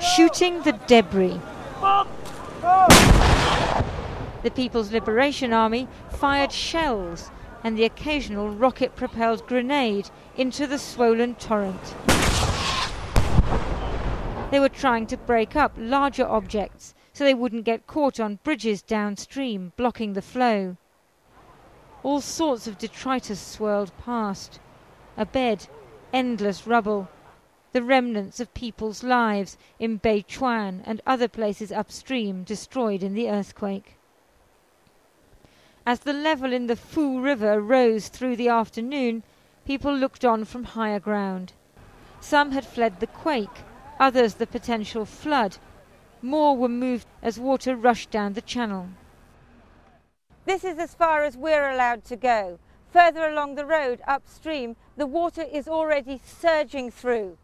shooting the debris. The People's Liberation Army fired shells and the occasional rocket-propelled grenade into the swollen torrent. They were trying to break up larger objects so they wouldn't get caught on bridges downstream, blocking the flow. All sorts of detritus swirled past. A bed, endless rubble, the remnants of people's lives in Beichuan and other places upstream destroyed in the earthquake. As the level in the Fu River rose through the afternoon, people looked on from higher ground. Some had fled the quake, others the potential flood. More were moved as water rushed down the channel. This is as far as we're allowed to go. Further along the road, upstream, the water is already surging through.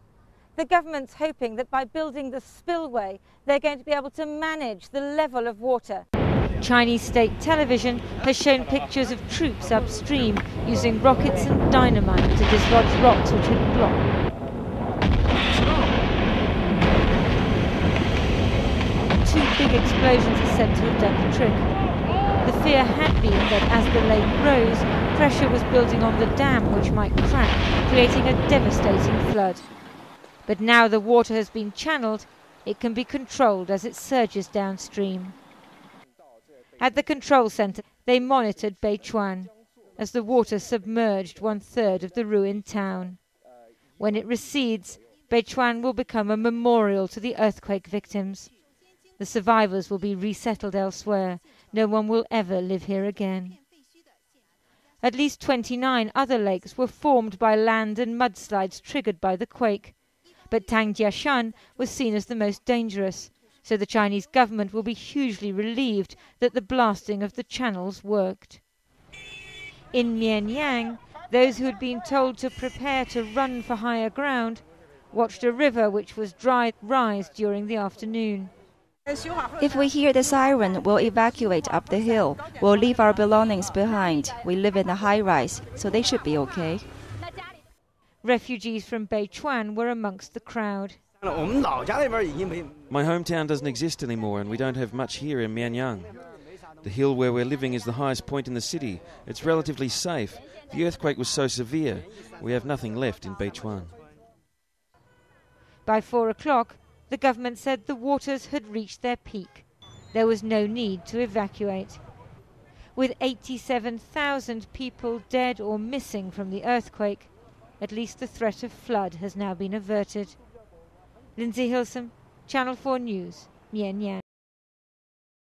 The government's hoping that by building the spillway, they're going to be able to manage the level of water. Chinese state television has shown pictures of troops upstream using rockets and dynamite to dislodge rocks which had blocked. 2 big explosions are said to have done the trick. The fear had been that as the lake rose, pressure was building on the dam which might crack, creating a devastating flood. But now the water has been channeled, it can be controlled as it surges downstream. At the control centre, they monitored Beichuan as the water submerged 1/3 of the ruined town. When it recedes, Beichuan will become a memorial to the earthquake victims. The survivors will be resettled elsewhere. No one will ever live here again. At least 29 other lakes were formed by land and mudslides triggered by the quake. But Tangjiashan was seen as the most dangerous, so the Chinese government will be hugely relieved that the blasting of the channels worked. In Mianyang, those who had been told to prepare to run for higher ground watched a river which was dry rise during the afternoon. If we hear the siren, we'll evacuate up the hill. We'll leave our belongings behind. We live in a high-rise, so they should be okay. Refugees from Beichuan were amongst the crowd. My hometown doesn't exist anymore and we don't have much here in Mianyang. The hill where we're living is the highest point in the city. It's relatively safe. The earthquake was so severe. We have nothing left in Beichuan. By 4 o'clock, the government said the waters had reached their peak. There was no need to evacuate. With 87,000 people dead or missing from the earthquake, at least the threat of flood has now been averted. Lindsey, Hilsum, Channel 4 News, Mianyang.